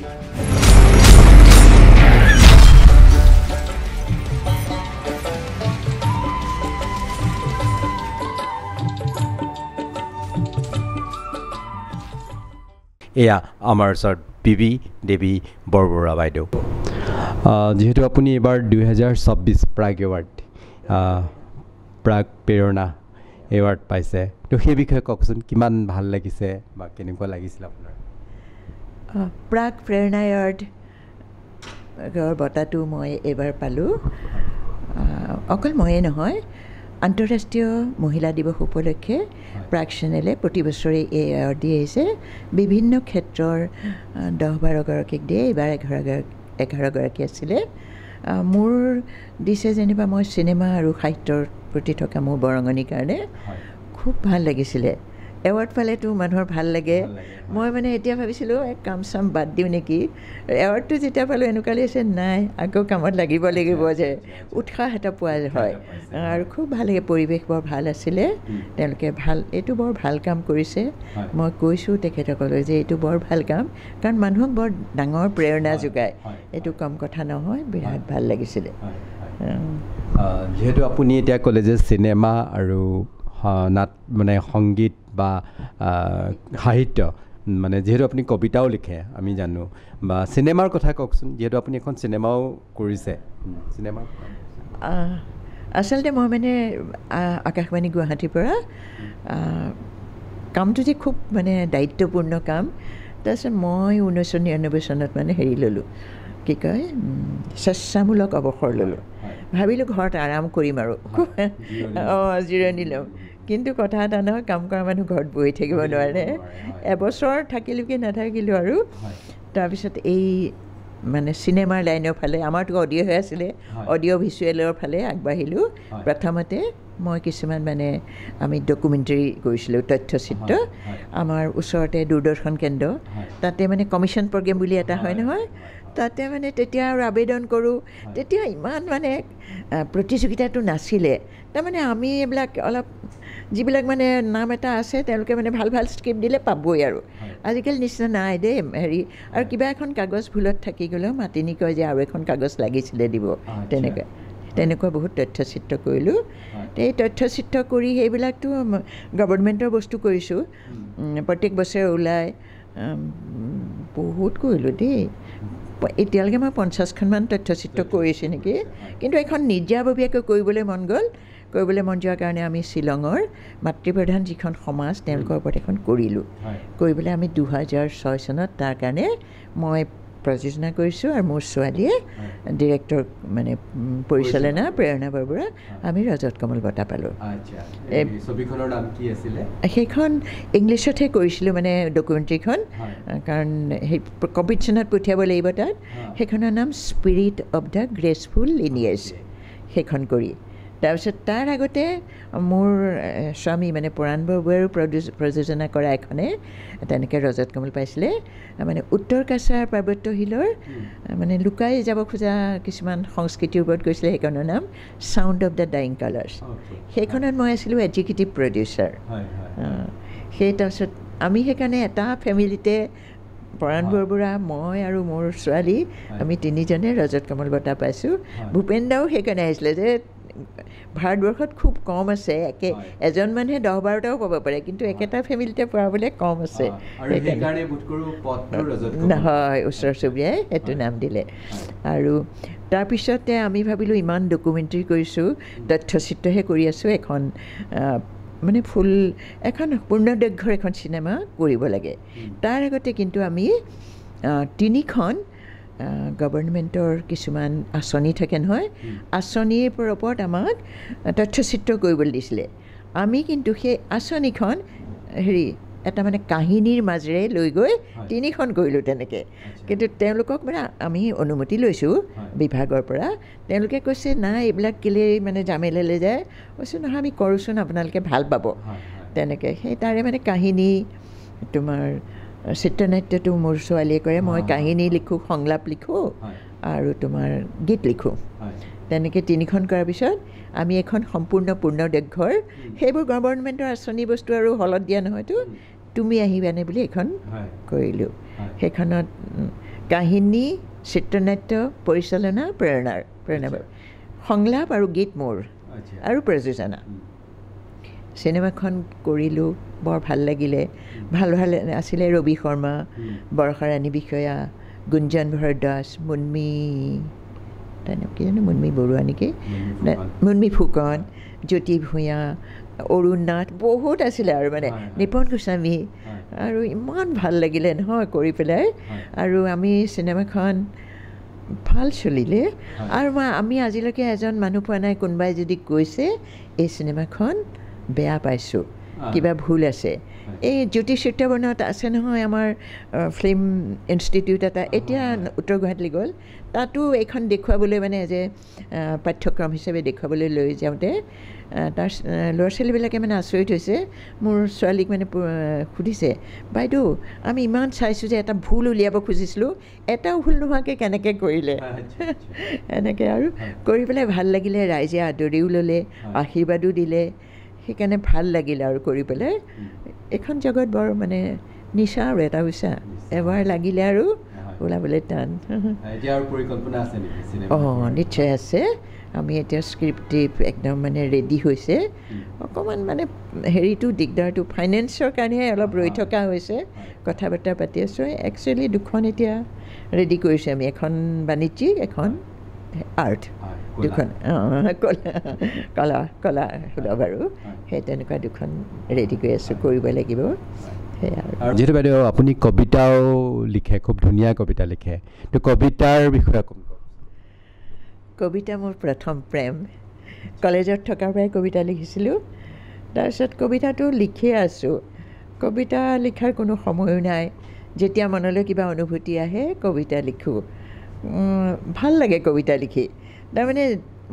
এয়া আমাৰ ওচৰত বিবি দেৱী বৰবৰুৱা বাইদেউ যেহেতু আপুনি এবাৰ 2026 প্ৰাগ এৱাৰ্ড প্ৰাগ প্ৰেৰণা এৱাৰ্ড পাইছে তো সেই বিষয়ে কওকচোন কিমান ভাল লাগিছে বা কেনেকুৱা লাগিছিল আপোনাৰ প্ৰাগ প্ৰেৰণা এৱাৰ্ড বঁটাটো মই এবাৰ পালোঁ অকল ময়ে নহয় আন্তঃৰাষ্ট্ৰীয় মহিলা দিৱস উপলক্ষে প্ৰাগ চেনেলে প্ৰতি বছৰে এই এৱাৰ্ড দি আহিছে বিভিন্ন ক্ষেত্ৰৰ 10-12 গৰাকীক দিয়ে এইবাৰ 11 গৰাকী আছিলে মোৰ দিছে যেনিবা মই চিনেমা আৰু সাহিত্যৰ প্ৰতি থকা মোৰ বৰঙণিৰ কাৰণে খুব ভাল লাগিছিলে এৱাৰ্ড পালেতো মানুহৰ ভাল লাগে মই মানে এতিয়া ভাবিছিলোঁ কাম চাম বাদ দিওঁ নেকি এৱাৰ্ডটো যেতিয়া পালোঁ এনেকুৱা লাগিছে নাই আকৌ কামত লাগিব যে উৎসাহ এটা পোৱা হয় আৰু খুব ভাল লাগে পৰিৱেশ বৰ ভাল আছিলে তেওঁলোকে এইটো বৰ ভাল কাম কৰিছে মই কৈছোঁ তেখেতসকলক যে এইটো বৰ ভাল কাম কাৰণ মানুহক বৰ ডাঙৰ প্ৰেৰণা যোগায় এইটো কম কথা নহয় বিৰাট ভাল লাগিছিলে যেহেতু আপুনি এতিয়া ক'লে যে চিনেমা আৰু নাট মানে সংগীত বা সাহিত্য মানে যেহেতু আপুনি কবিতাও লিখে আমি জানো বা চিনেমাৰ কথা কওকচোন যেহেতু আপুনি এখন চিনেমাও কৰিছে চিনেমা আচলতে মই মানে আকাশবাণী গুৱাহাটীৰ পৰা কামটো যে খুব মানে দায়িত্বপূৰ্ণ কাম তাৰপিছত মই 1999 চনত মানে হেৰি ল'লোঁ কি কয় স্বেচ্ছামূলক অৱসৰ ল'লোঁ ভাবিলোঁ ঘৰত আৰাম কৰিম আৰু জিৰণি ল'ম কিন্তু কথা এটা নহয় কাম কৰা মানুহ ঘৰত বহি থাকিব নোৱাৰে এবছৰ থাকিলোঁ কি নাথাকিলোঁ আৰু তাৰপিছত এই মানে চিনেমাৰ লাইনৰ ফালে আমাৰতো অডিঅ' হৈ আছিলে অডিঅ' ভিজুৱেলৰ ফালে আগবাঢ়িলোঁ প্ৰথমতে মই কিছুমান মানে আমি ডকুমেণ্টাৰী কৰিছিলোঁ তথ্যচিত্ৰ আমাৰ ওচৰতে দূৰদৰ্শন কেন্দ্ৰ তাতে মানে কমিশ্যন প্ৰগ্ৰেম বুলি এটা হয় নহয় তাতে মানে তেতিয়া আৰু আবেদন কৰোঁ তেতিয়া ইমান মানে প্ৰতিযোগিতাটো নাছিলে তাৰমানে আমি এইবিলাক অলপ যিবিলাক মানে নাম এটা আছে তেওঁলোকে মানে ভাল ভাল স্ক্ৰিপ্ট দিলে পাবই আৰু আজিকালি নিচিনা নাই দেই হেৰি আৰু কিবা এখন কাগজ ভুলত থাকি গ'লেও মাতি নি কয় যে আৰু এখন কাগজ লাগিছিলে দিব তেনেকুৱা বহুত তথ্যচিত্ৰ কৰিলোঁ এই তথ্যচিত্ৰ কৰি সেইবিলাকতো গভৰ্ণমেণ্টৰ বস্তু কৰিছোঁ প্ৰত্যেক বছৰে ওলায় বহুত কৰিলোঁ দেই এতিয়ালৈকে মই 50খনমান তথ্যচিত্ৰ কৰিছোঁ নেকি কিন্তু এখন নিজাববীয়াকৈ কৰিবলৈ মন যোৱাৰ কাৰণে আমি শ্বিলঙৰ মাতৃপ্ৰধান যিখন সমাজ তেওঁলোকৰ ওপৰত এখন কৰিলোঁ কৰি পেলাই আমি 2006 চনত তাৰ কাৰণে মই প্ৰযোজনা কৰিছোঁ আৰু মোৰ ছোৱালীয়ে ডিৰেক্টৰ মানে পৰিচালনা প্ৰেৰণা বৰবৰুৱা আমি ৰজত কমল বঁটা পালোঁ ছবিখনৰ নাম কি আছিলে সেইখন ইংলিছতহে কৰিছিলোঁ মানে ডকুমেণ্টাৰীখন কাৰণ সেই কম্পিটিশ্যনত পঠিয়াব লাগিব তাত সেইখনৰ নাম স্পিৰিট অৱ দ্য গ্ৰেচফুল লিনিয়েজ সেইখন কৰি তাৰপিছত তাৰ আগতে মোৰ স্বামী মানে পৰাণ বৰবৰুৱাৰো প্ৰযোজনা কৰা এখনে তেনেকৈ ৰজত কমল পাইছিলে মানে উত্তৰ কাছাৰ পাৰ্বত্য শিলৰ মানে লুকাই যাব খোজা কিছুমান সংস্কৃতিৰ ওপৰত গৈছিলে সেইখনৰ নাম sound of the dying colours সেইখনত মই আছিলোঁ এক্সিকিউটিভ প্ৰডিউচাৰ সেই তাৰপিছত আমি সেইকাৰণে এটা ফেমিলিতে পৰাণ বৰবৰুৱা মই আৰু মোৰ ছোৱালী আমি তিনিজনে ৰজত কমল বঁটা পাইছোঁ ভূপেন দাও সেইকাৰণে আহিছিলে যে ভাৰতবৰ্ষত খুব কম আছে এজন মানুহে 10-12টাও পাব পাৰে কিন্তু একেটা ফেমিলিতে পৰাবলৈ কম আছে নহয় ওচৰ চুবুৰীয়াই সেইটো নাম দিলে আৰু তাৰপিছতে আমি ভাবিলোঁ ইমান ডকুমেণ্টাৰী কৰিছোঁ তথ্যচিত্ৰহে কৰি আছোঁ এখন মানে এখন পূৰ্ণদৈৰ্ঘ্যৰ এখন চিনেমা কৰিব লাগে তাৰ আগতে কিন্তু আমি 3খন গভৰ্ণমেণ্টৰ কিছুমান আঁচনি থাকে নহয় আঁচনিৰ ওপৰত আমাক তথ্যচিত্ৰ কৰিবলৈ দিছিলে আমি কিন্তু সেই আঁচনিখন হেৰি এটা মানে কাহিনীৰ মাজেৰে লৈ গৈ 3খন কৰিলোঁ তেনেকৈ কিন্তু তেওঁলোকক মানে আমি অনুমতি লৈছোঁ বিভাগৰ পৰা তেওঁলোকে কৈছে নাই এইবিলাক কেলৈ মানে জামেলালৈ যায় কৈছোঁ নহয় আমি কৰোঁচোন আপোনালোকে ভাল পাব তেনেকৈ সেই তাৰে মানে কাহিনী তোমাৰ চিত্ৰনাট্যটো মোৰ ছোৱালীয়ে কৰে মই কাহিনী লিখোঁ সংলাপ লিখোঁ আৰু তোমাৰ গীত লিখোঁ তেনেকৈ 3খন কৰাৰ পিছত আমি এখন সম্পূৰ্ণ পূৰ্ণদৈৰ্ঘ্যৰ সেইবোৰ গভৰ্ণমেণ্টৰ আঁচনি বস্তু আৰু হলত দিয়া নহয়তো তুমি আহিবানে বুলি এখন কৰিলোঁ সেইখনত কাহিনী চিত্ৰনাট্য পৰিচালনা প্ৰেৰণা সংলাপ আৰু গীত মোৰ আৰু প্ৰযোজনা চিনেমাখন কৰিলোঁ বৰ ভাল লাগিলে ভাল আছিলে ৰবি শৰ্মা বৰষাৰাণী বিষয়া গুঞ্জন ভৰদ্বাজ মুন্মী বৰুৱা নেকি মুন্মী ফুকন জ্যোতি ভূঞা অৰুণ নাথ বহুত আছিলে আৰু মানে নিপন গোস্বামী আৰু ইমান ভাল লাগিলে নহয় কৰি পেলাই আৰু আমি চিনেমাখন ভাল চলিলে আৰু আমি আজিলৈকে এজন মানুহ পোৱা নাই কোনোবাই যদি কৈছে এই চিনেমাখন বেয়া পাইছোঁ কিবা ভুল আছে এই জ্যোতি চিত্ৰবৰ্ণত আছে নহয় আমাৰ ফিল্ম ইনষ্টিটিউট এটা এতিয়া উত্তৰ গুৱাহাটীলৈ গ'ল তাতো এইখন দেখুৱাবলৈ মানে যে পাঠ্যক্ৰম হিচাপে দেখুৱাবলৈ লৈ যাওঁতে তাৰ ল'ৰা ছোৱালীবিলাকে মানে আচৰিত হৈছে মোৰ ছোৱালীক মানে সুধিছে বাইদেউ আমি ইমান চাইছোঁ যে এটা ভুল উলিয়াব খুজিছিলোঁ এটাও ভুল নোহোৱাকৈ কেনেকৈ কৰিলে এনেকৈ আৰু কৰি পেলাই ভাল লাগিলে ৰাইজে আদৰিও ল'লে আশীৰ্বাদো দিলে সেইকাৰণে ভাল লাগিলে আৰু কৰি পেলাই এইখন জগত বৰ মানে নিচা আৰু এটা উচা এবাৰ লাগিলে আৰু ওলাবলৈ টান নিশ্চয় আছে আমি এতিয়া স্ক্ৰিপ্টিভ একদম মানে ৰেডি হৈছে অকণমান মানে হেৰিটো দিগদাৰটো ফাইনেন্সৰ কাৰণেহে অলপ ৰৈ থকা হৈছে কথা বাৰ্তা পাতি আছোঁ একচুৱেলি দুখন এতিয়া ৰেডি কৰিছোঁ আমি এখন বাণিজ্যিক এখন আৰ্ট দুখন কলা সুলভ আৰু সেই তেনেকুৱা দুখন ৰেডি কৰি আছোঁ কৰিব লাগিব আৰু যিহেতু বাইদেউ আপুনি কবিতাও লিখে খুব ধুনীয়া কবিতা লিখে তো কবিতাৰ বিষয়ে কবিতা মোৰ প্ৰথম প্ৰেম কলেজত থকাৰ পৰাই কবিতা লিখিছিলোঁ তাৰপিছত কবিতাটো লিখিয়ে আছোঁ কবিতা লিখাৰ কোনো সময়ো নাই যেতিয়া মনলৈ কিবা অনুভূতি আহে কবিতা লিখোঁ ভাল লাগে কবিতা লিখি তাৰমানে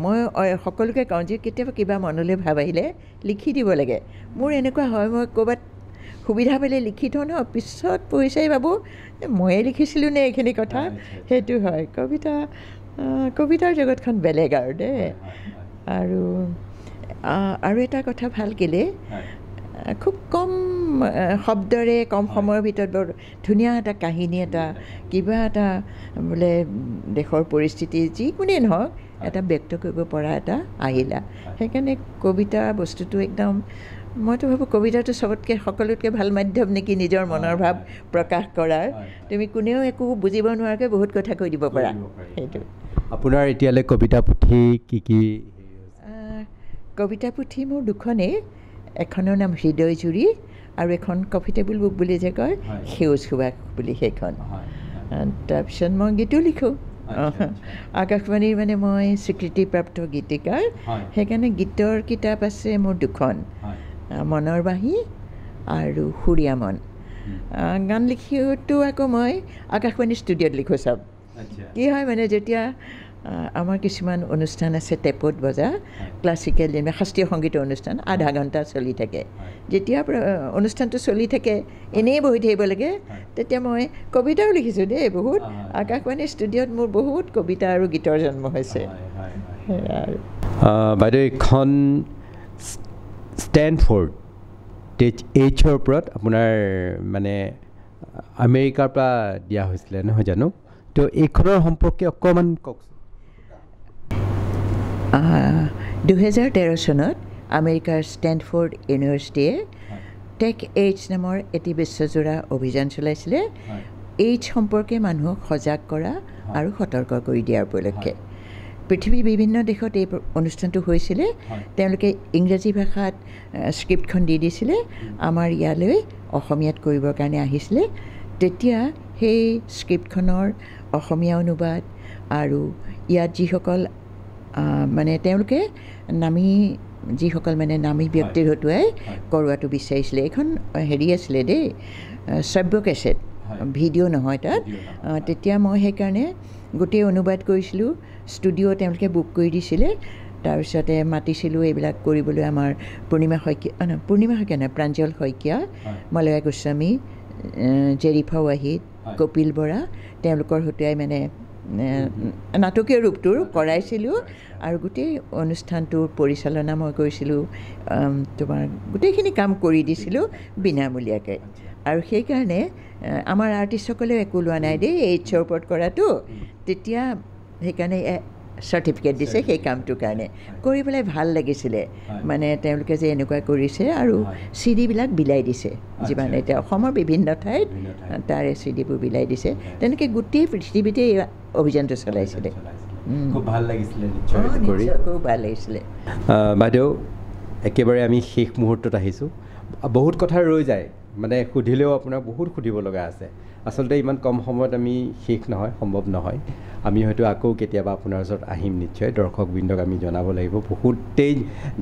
মই সকলোকে কওঁ যে কেতিয়াবা কিবা মনলৈ ভাব আহিলে লিখি দিব লাগে মোৰ এনেকুৱা হয় মই ক'ৰবাত সুবিধা পালে লিখি থওঁ ন পিছত পইচাই ভাবোঁ ময়ে লিখিছিলোঁ নে এইখিনি কথা সেইটো হয় কবিতাৰ জগতখন বেলেগ আৰু দেই আৰু এটা কথা ভাল কেলে খুব কম শব্দৰে কম সময়ৰ ভিতৰত বৰ ধুনীয়া এটা কাহিনী এটা কিবা এটা বোলে দেশৰ পৰিস্থিতি যিকোনেই নহওক এটা ব্যক্ত কৰিব পৰা এটা আহিলা সেইকাৰণে কবিতা বস্তুটো একদম মইতো ভাবোঁ কবিতাটো চবতকৈ সকলোতকৈ ভাল মাধ্যম নেকি নিজৰ মনৰ ভাৱ প্ৰকাশ কৰাৰ তুমি কোনেও একো বুজিব নোৱাৰাকৈ বহুত কথা কৈ দিব পাৰা সেইটো আপোনাৰ এতিয়ালৈ কবিতা পুথি কি কবিতা পুথি মোৰ দুখনেই এখনৰ নাম হৃদয়জুৰি আৰু এখন কফি টেবুল বুক বুলি যে কয় সেউজ সুবাস বুলি সেইখন তাৰপিছত মই গীতো লিখোঁ আকাশবাণীৰ মানে মই স্বীকৃতিপ্ৰাপ্ত গীতিকাৰ সেইকাৰণে গীতৰ কিতাপ আছে মোৰ দুখন মনৰ বাঁহী আৰু সুৰীয়া মন গান লিখিওতো আকৌ মই আকাশবাণী ষ্টুডিঅ'ত লিখোঁ চব কি হয় মানে যেতিয়া আমাৰ কিছুমান অনুষ্ঠান আছে টেপত বজা ক্লাছিকেল যেনে শাস্ত্ৰীয় সংগীতৰ অনুষ্ঠান আধা ঘণ্টা চলি থাকে যেতিয়া অনুষ্ঠানটো চলি থাকে এনেই বহি থাকিব লাগে তেতিয়া মই কবিতাও লিখিছোঁ দেই বহুত আকাশবাণী ষ্টুডিঅ'ত মোৰ বহুত কবিতা আৰু গীতৰ জন্ম হৈছে বাইদেউ এইখন ষ্টেনফৰ্ড এইচৰ ওপৰত আপোনাৰ মানে আমেৰিকাৰ পৰা দিয়া হৈছিলে নহয় জানো তো এইখনৰ সম্পৰ্কে অকণমান কওকচোন 2013 চনত আমেৰিকাৰ ষ্টেনফৰ্ড ইউনিভাৰ্চিটিয়ে টেক এইডছ নামৰ এটি বিশ্বজোৰা অভিযান চলাইছিলে এইডছ সম্পৰ্কে মানুহক সজাগ কৰা আৰু সতৰ্ক কৰি দিয়াৰ উপলক্ষে পৃথিৱীৰ বিভিন্ন দেশত এই অনুষ্ঠানটো হৈছিলে তেওঁলোকে ইংৰাজী ভাষাত স্ক্ৰিপ্টখন দি দিছিলে আমাৰ ইয়ালৈ অসমীয়াত কৰিবৰ কাৰণে আহিছিলে তেতিয়া সেই স্ক্ৰিপ্টখনৰ অসমীয়া অনুবাদ আৰু ইয়াত যিসকল মানে তেওঁলোকে যিসকল মানে নামী ব্যক্তিৰ হতুৱাই কৰোৱাটো বিচাৰিছিলে এইখন হেৰি আছিলে দেই শ্ৰাব্য কেছেট ভিডিঅ' নহয় তাত তেতিয়া মই সেইকাৰণে গোটেই অনুবাদ কৰিছিলোঁ ষ্টুডিঅ' তেওঁলোকে বুক কৰি দিছিলে তাৰপিছতে মাতিছিলোঁ এইবিলাক কৰিবলৈ আমাৰ পূৰ্ণিমা শইকীয়া নহয় প্ৰাঞ্জল শইকীয়া মলয়া গোস্বামী জেৰিফা ৱাহিদ কপিল বৰা তেওঁলোকৰ হতুৱাই মানে নাটকীয় ৰূপটোৰ কৰাইছিলোঁ আৰু গোটেই অনুষ্ঠানটোৰ পৰিচালনা মই কৰিছিলোঁ তোমাৰ গোটেইখিনি কাম কৰি দিছিলোঁ বিনামূলীয়াকৈ আৰু সেইকাৰণে আমাৰ আৰ্টিষ্টসকলেও একো লোৱা নাই দেই এইচৰ ওপৰত কৰাটো তেতিয়া সেইকাৰণে চাৰ্টিফিকেট দিছে সেই কামটোৰ কাৰণে কৰি পেলাই ভাল লাগিছিলে মানে তেওঁলোকে যে এনেকুৱা কৰিছে আৰু চিডিবিলাক বিলাই দিছে যিমান এতিয়া অসমৰ বিভিন্ন ঠাইত তাৰে চিডিবোৰ বিলাই দিছে তেনেকৈ গোটেই পৃথিৱীতে এই অভিযানটো চলাইছিলে খুব ভাল লাগিছিলে নিশ্চয় কৰি খুব ভাল লাগিছিলে বাইদেউ একেবাৰে আমি শেষ মুহূৰ্তত আহিছোঁ বহুত কথা ৰৈ যায় মানে সুধিলেও আপোনাক বহুত সুধিব লগা আছে আচলতে ইমান কম সময়ত আমি শেষ নহয় সম্ভৱ নহয় আমি হয়তো আকৌ কেতিয়াবা আপোনাৰ ওচৰত আহিম নিশ্চয় দৰ্শকবৃন্দক আমি জনাব লাগিব বহুতেই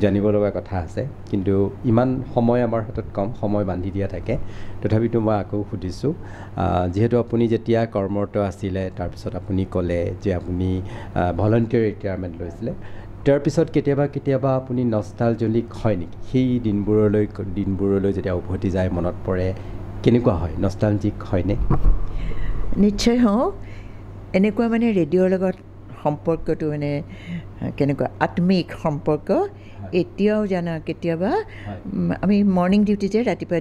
জানিব লগা কথা আছে কিন্তু ইমান সময় আমাৰ হাতত কম সময় বান্ধি দিয়া থাকে তথাপিতো মই আকৌ সুধিছোঁ যিহেতু আপুনি যেতিয়া কৰ্মৰত আছিলে তাৰপিছত আপুনি ক'লে যে আপুনি ভলণ্টিয়াৰ ৰিটায়াৰমেণ্ট লৈছিলে তাৰপিছত কেতিয়াবা আপুনি নষ্টালজিক হয় নেকি সেই দিনবোৰলৈ যেতিয়া উভতি যায় মনত পৰে কেনেকুৱা হয় নষ্টালজিক হয়নে নিশ্চয় হওঁ এনেকুৱা মানে ৰেডিঅ'ৰ লগত সম্পৰ্কটো মানে কেনেকুৱা আত্মিক সম্পৰ্ক এতিয়াও জানা কেতিয়াবা আমি মৰ্ণিং ডিউটি যে ৰাতিপুৱা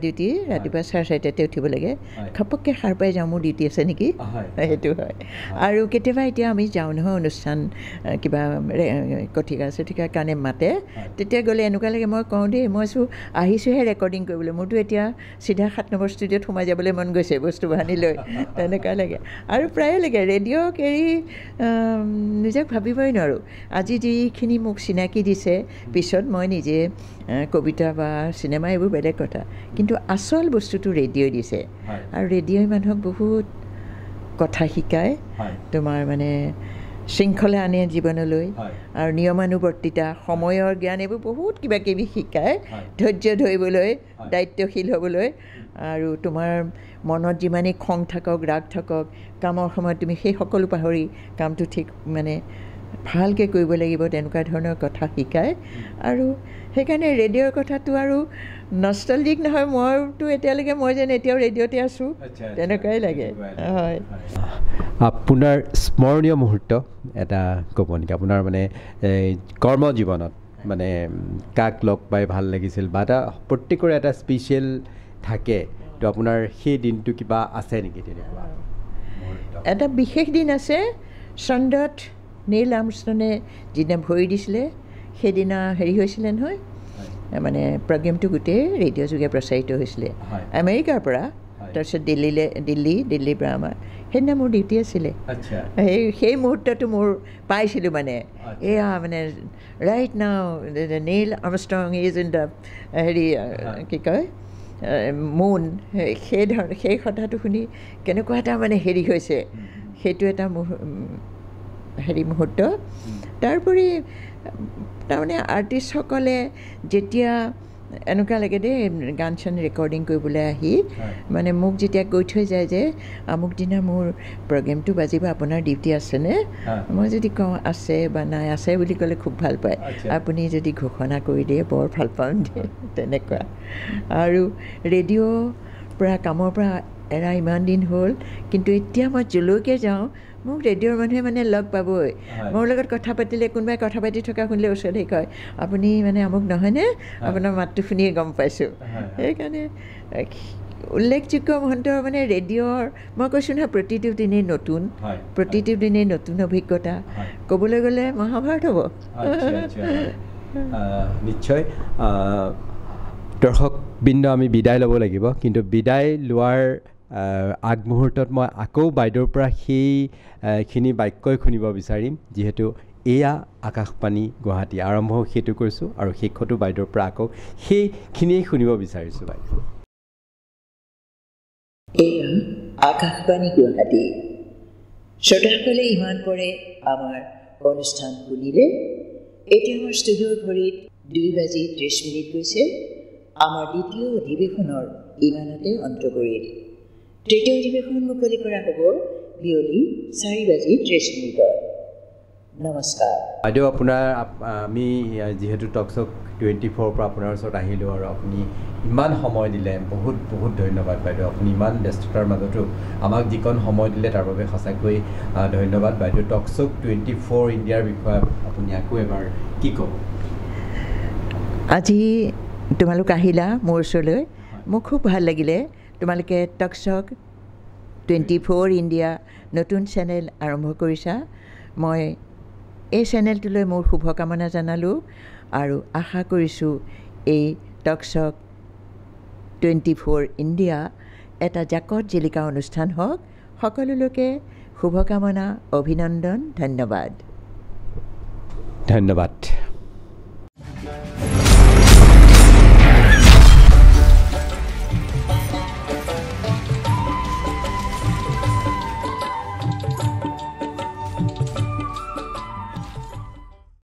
4:30 উঠিব লাগে ঘপককৈ সাৰ পাই যাওঁ মোৰ ডিউটি আছে নেকি সেইটো হয় আৰু কেতিয়াবা এতিয়া আমি যাওঁ নহয় অনুষ্ঠান কিবা কথিকা কাৰণে মাতে তেতিয়া গ'লে এনেকুৱা লাগে মই কওঁ দেই মই আহিছোঁহে ৰেকৰ্ডিং কৰিবলৈ মোৰতো এতিয়া চিধা 7 নম্বৰ ষ্টুডিঅ'ত সোমাই যাবলৈ মন গৈছে বস্তু বাহানি লৈ তেনেকুৱা লাগে আৰু প্ৰায়ে লাগে ৰেডিঅ'ক এৰি নিজক ভাবিবই নোৱাৰোঁ আজি যিখিনি মোক চিনাকি দিছে পিছত মই নিজে কবিতা বা চিনেমা এইবোৰ বেলেগ কথা কিন্তু আচল বস্তুটো ৰেডিঅ'ই দিছে আৰু ৰেডিঅ'ই মানুহক বহুত কথা শিকায় তোমাৰ মানে শৃংখলা আনে জীৱনলৈ আৰু নিয়মানুৱৰ্তিতা সময়ৰ জ্ঞান এইবোৰ বহুত কিবা কিবি শিকায় ধৈৰ্য ধৰিবলৈ দায়িত্বশীল হ'বলৈ আৰু তোমাৰ মনত যিমানেই খং থাকক ৰাগ থাকক কামৰ সময়ত তুমি সেই সকলো পাহৰি কামটো ঠিক মানে ভালকৈ কৰিব লাগিব তেনেকুৱা ধৰণৰ কথা শিকায় আৰু সেইকাৰণে ৰেডিঅ'ৰ কথাটো আৰু নষ্টালজিক নহয় মইতো এতিয়ালৈকে মই যেন এতিয়াও ৰেডিঅ'তে আছোঁ তেনেকুৱাই লাগে হয় আপোনাৰ স্মৰণীয় মুহূৰ্ত এটা ক'ব নেকি আপোনাৰ মানে কৰ্মজীৱনত মানে কাক লগ পাই ভাল লাগিছিল বা এটা প্ৰত্যেকৰে এটা স্পেচিয়েল থাকে তো আপোনাৰ সেই দিনটো কিবা আছে নেকি তেনেকুৱা এটা বিশেষ দিন আছে চন্দ্ৰত নীল আৰ্মষ্ট্ৰঙে যিদিনা ভৰি দিছিলে সেইদিনা হেৰি হৈছিলে নহয় মানে প্ৰগ্ৰেমটো গোটেই ৰেডিঅ' যোগে প্ৰচাৰিত হৈছিলে আমেৰিকাৰ পৰা তাৰপিছত দিল্লীৰ পৰা আমাৰ সেইদিনা মোৰ ডিউটি আছিলে সেই মুহূৰ্তটো মোৰ পাইছিলোঁ মানে এয়া মানে right now Neil Armstrong is in the হেৰি কি কয় মুন সেই কথাটো শুনি কেনেকুৱা এটা মানে হেৰি হৈছে সেইটো এটা মুহূৰ্ত তাৰোপৰি তাৰমানে আৰ্টিষ্টসকলে যেতিয়া এনেকুৱা লাগে দেই গান চান ৰেকৰ্ডিং কৰিবলৈ আহি মানে মোক যেতিয়া কৈ থৈ যায় যে আমুক দিনা মোৰ প্ৰগ্ৰেমটো বাজিব আপোনাৰ ডিউটি আছেনে মই যদি কওঁ আছে বা নাই আছে বুলি ক'লে খুব ভাল পায় আপুনি যদি ঘোষণা কৰি দিয়ে বৰ ভাল পাম দিয়ে তেনেকুৱা আৰু ৰেডিঅ' পৰা কামৰ পৰা এৰা ইমান দিন হ'ল কিন্তু এতিয়া মই যলৈকে যাওঁ মোক ৰেডিঅ'ৰ মানুহে মানে লগ পাবই মোৰ লগত কথা পাতিলে কোনোবাই কথা পাতি থকা শুনিলে ওচৰতে কয় আপুনি মানে আমুক নহয়নে আপোনাৰ মাতটো শুনিয়ে গম পাইছোঁ সেইকাৰণে উল্লেখযোগ্য মুহূৰ্ত মানে ৰেডিঅ'ৰ মই কৈছোঁ নহয় প্ৰতিটো দিনেই নতুন অভিজ্ঞতা ক'বলৈ গ'লে মহাভাৰত হ'ব নিশ্চয় দৰ্শকবৃন্দ আমি বিদায় ল'ব লাগিব কিন্তু বিদায় লোৱাৰ আগমুহূৰ্তত মই আকৌ বাইদেউৰ পৰা সেইখিনি বাক্যই শুনিব বিচাৰিম যিহেতু এয়া আকাশবাণী গুৱাহাটী আৰম্ভ সেইটো কৰিছোঁ আৰু শেষতো বাইদেউৰ পৰা আকৌ সেইখিনিয়েই শুনিব বিচাৰিছোঁ বাইদেউ এয়া আকাশবাণী গুৱাহাটী শ্ৰোতাসকলে ইমান পৰে আমাৰ অনুষ্ঠান শুনিলে এতিয়া আমাৰ ষ্টুডিঅ'ৰ ঘড়ীত 2:30 গৈছে আমাৰ দ্বিতীয় অধিৱেশনৰ ইমানতে অন্ত পৰিল তৃতীয় অধিৱেশন মুকলি কৰা হ'ব বিয়লি 4:30 নমস্কাৰ বাইদেউ আপোনাৰ আমি যিহেতু টকশ্বক 24 পৰা আপোনাৰ ওচৰত আহিলোঁ আৰু আপুনি ইমান সময় দিলে বহুত বহুত ধন্যবাদ বাইদেউ আপুনি ইমান ব্যস্ততাৰ মাজতো আমাক যিকণ সময় দিলে তাৰ বাবে সঁচাকৈ ধন্যবাদ বাইদেউ টকশ্বক 24 ইণ্ডিয়াৰ বিষয়ে আপুনি আকৌ এবাৰ কি ক'ব আজি তোমালোক আহিলা মোৰ ওচৰলৈ মোৰ খুব ভাল লাগিলে তোমালোকে টকশ্বক 24 ইণ্ডিয়া নতুন চেনেল আৰম্ভ কৰিছা মই এই চেনেলটোলৈ মোৰ শুভকামনা জনালোঁ আৰু আশা কৰিছোঁ এই টকশ্বক 24 ইণ্ডিয়া এটা জাকত জিলিকা অনুষ্ঠান হওক সকলো লোকে শুভকামনা অভিনন্দন ধন্যবাদ ধন্যবাদ